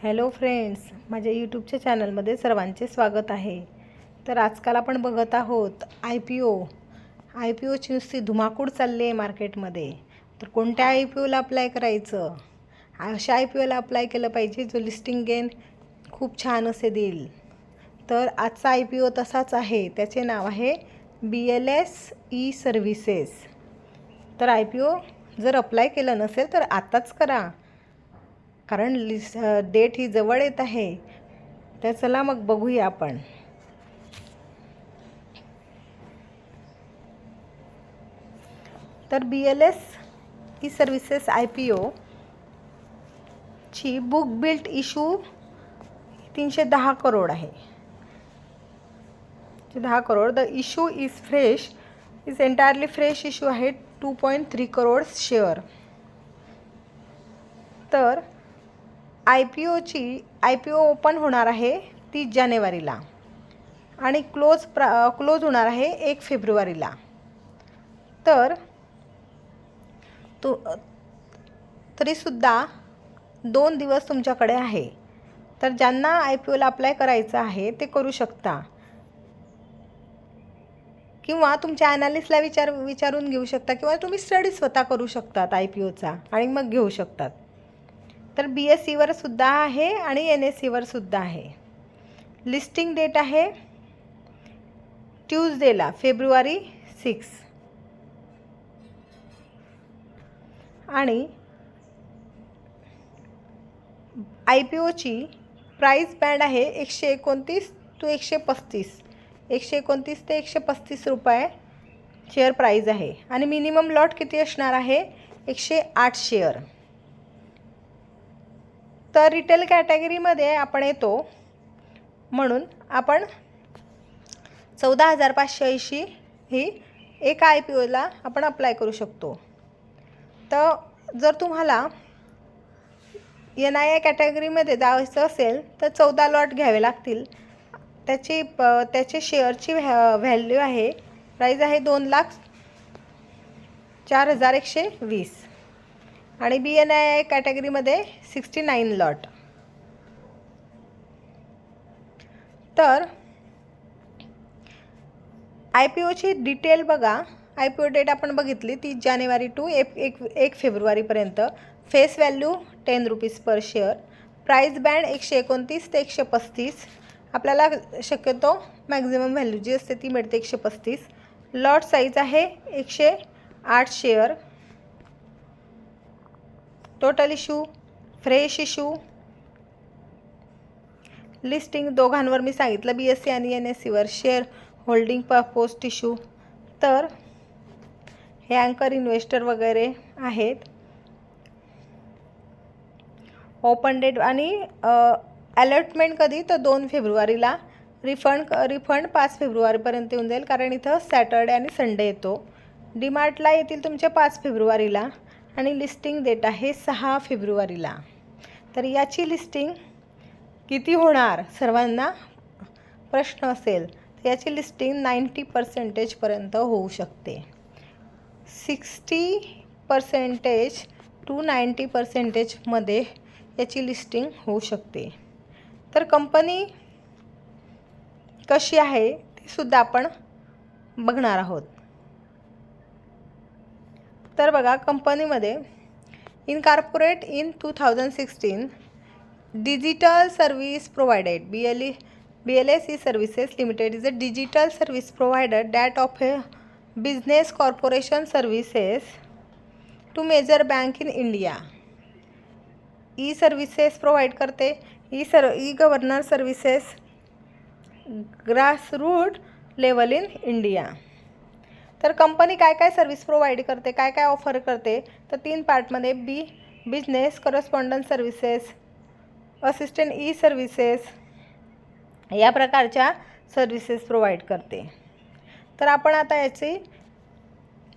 Hello friends, माझ्या यूट्यूबच्या चॅनलमध्ये सर्वांचे स्वागत आहे. तर आजकाल आपण बघत आहोत आय पी ओची नुसती धुमाकूळ चालली आहे मार्केटमध्ये. तर कोणत्या आय पी ओला अप्लाय करायचं, अशा आय पी ओला अप्लाय केलं पाहिजे जो लिस्टिंग गेन खूप छान असे देईल. तर आजचा आय पी ओ तसाच आहे, त्याचे नाव आहे BLS ई सर्व्हिसेस. तर आय पी ओ जर अप्लाय केलं नसेल तर आताच करा, कारण डेट ही जवळ येत आहे. तर चला मग बघूया आपण. तर BLS E services I P ओची बुक बिल्ट इशू 310 करोड आहे. 10 crore. The issue is fresh, is entirely fresh issue आहे. 2.3 करोड शेअर. तर आय पी ओ ओपन होणार आहे 30 जानेवारीला आणि क्लोज होणार आहे 1 फेब्रुवारीला. तर तरीसुद्धा 2 दिवस तुमच्याकडे आहे. तर ज्यांना आय पी ओला अप्लाय करायचं आहे ते करू शकता, किंवा तुमच्या ॲनालिस्टला विचारून घेऊ शकता, किंवा तुम्ही स्टडी स्वतः करू शकतात आय पी ओचा आणि मग घेऊ शकतात. तर BSEवर सुद्धा आहे आणि NSEवर सुद्धा आहे. लिस्टिंग डेट आहे ट्यूजडेला फेब्रुवारी 6. आणि आय पी ओची प्राईस बँड आहे 129 ते 135. 129 ते 135 रुपये शेअर प्राईज आहे. आणि मिनिमम लॉट किती असणार आहे? 108 शेअर. तर रिटेल कॅटेगरीमध्ये आपण येतो, म्हणून आपण 14,580 ही एका आय पी ओला आपण अप्लाय करू शकतो. तर जर तुम्हाला NII कॅटेगरीमध्ये जायचं असेल तर 14 लॉट घ्यावे लागतील. त्याचे शेअरची व्हॅल्यू आहे, प्राईज आहे 2,04,120. आणि BNII कॅटेगरीमध्ये 69 लॉट. तर आय पी ओची डिटेल बघा. आय पी ओ डेट आपण बघितली 30 जानेवारी टू 1 फेब्रुवारीपर्यंत. Face value 10 rupees per share. Price band 129 ते 135. आपल्याला शक्यतो मॅक्झिमम व्हॅल्यू जी असते ती मिळते 135. लॉट साईज आहे 108 share. Total issue, fresh issue, listing दोघांवर मी सांगितलं, BSE आणि NSEवर. Share holding post issue. तर हे अँकर इन्व्हेस्टर वगैरे आहेत. ओपन डेट आणि अलॉटमेंट कधी? तर 2 फेब्रुवारीला. रिफंड 5 फेब्रुवारीपर्यंत येऊन जाईल, कारण इथं सॅटर्डे आणि संडे येतो. डीमार्टला येतील तुमच्या 5 फेब्रुवारीला. आणि लिस्टिंग डेट आहे 6 फेब्रुवारीला. तर याची लिस्टिंग किती होणार सर्वांना प्रश्न असेल. तर याची लिस्टिंग 90% होऊ शकते. 60% to 90% याची लिस्टिंग होऊ शकते. तर कंपनी कशी आहे ती सुद्धा आपण बघणार आहोत. तर बघा, कंपनीमध्ये incorporate in 2016. Digital service provided. BLS E services limited is a digital service provider that of business corporation services to major bank in India. E services provide करते. E governor services grassroot level in India. तर company काय काय service provide करते, काय काय offer करते? तर 3 पार्टमध्ये business correspondence services, assistant E services, या प्रकारच्या सर्व्हिसेस प्रोव्हाइड करते. तर आपण आता याची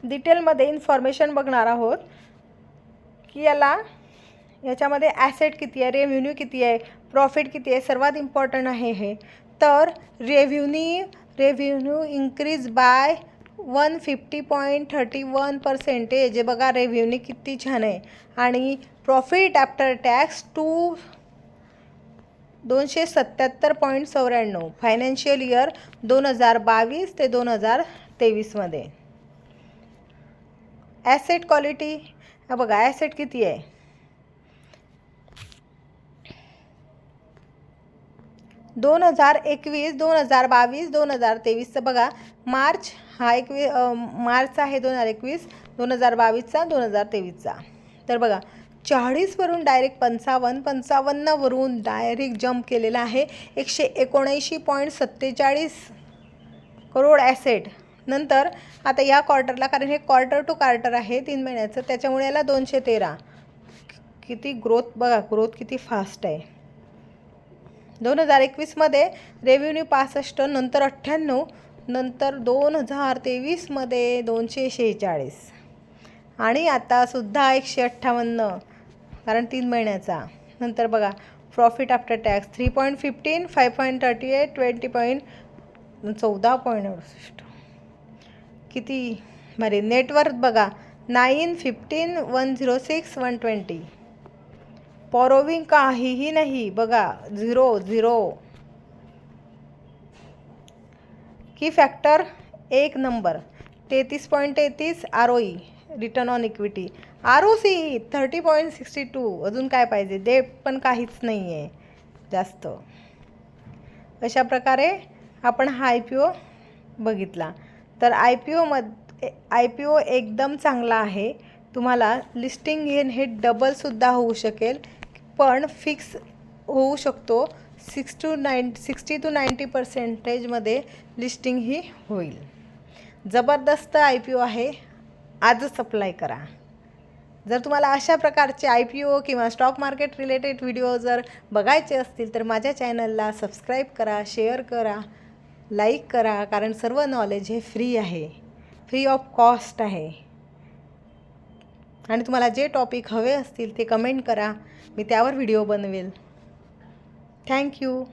डिटेलमध्ये इन्फॉर्मेशन बघणार आहोत की याच्यामध्ये ॲसेट किती आहे, रेव्हेन्यू किती आहे, प्रॉफिट किती आहे. सर्वात इम्पॉर्टंट आहे हे. तर रेव्हेन्यू इन्क्रीज बाय 150.31%. बघा, रेव्हेन्यू किती छान आहे. आणि profit after tax 277.94 financial year 2022 ते 2023मध्ये. ॲसेट क्वालिटी हा बघा, ॲसेट किती आहे, 2021, 2022, 2023चं बघा. मार्च हा मार्च आहे 2021, 2022चा, 2023चा. तर बघा 40वरून डायरेक्ट 55वरून डायरेक्ट जंप केलेला आहे. 179.47 करोड ॲसेट. नंतर आता या क्वार्टरला, कारण हे क्वार्टर टू क्वार्टर आहे 3 महिन्याचं, त्याच्यामुळे याला 213. किती ग्रोथ बघा, ग्रोथ किती फास्ट आहे. 2021मध्ये रेव्हेन्यू 65, नंतर 98, नंतर 2023मध्ये 246 आणि आतासुद्धा 158, कारण 3 महिन्याचा. नंतर बघा प्रॉफिट आफ्टर टॅक्स 3.15, 5.38, 14.68. किती भारी. नेटवर्थ बघा 9, 15, 106, 120. पॉरोविंग काहीही नाही बघा, 0. की factor 1 number 33.33. ROE return on equity. ROC 30.62. अजून काय पाहिजे, डेट पण काहीच नाही आहे जास्त. अशा प्रकारे आपण हा IPO बघितला. तर IPO एकदम चांगला आहे. तुम्हाला लिस्टिंग हे डबलसुद्धा होऊ शकेल, पण फिक्स होऊ शकतो. 60 to 90% लिस्टिंग ही होईल. जबरदस्त IPO आहे, आजच अप्लाय करा. जर तुम्हाला अशा प्रकारचे IPO किंवा स्टॉक मार्केट रिलेटेड व्हिडिओ जर बघायचे असतील तर माझ्या चॅनलला सबस्क्राईब करा, शेअर करा, लाईक करा, कारण सर्व नॉलेज हे फ्री आहे, फ्री ऑफ कॉस्ट आहे. आणि तुम्हाला जे टॉपिक हवे असतील ते कमेंट करा, मी त्यावर व्हिडिओ बनवेल. थँक्यू.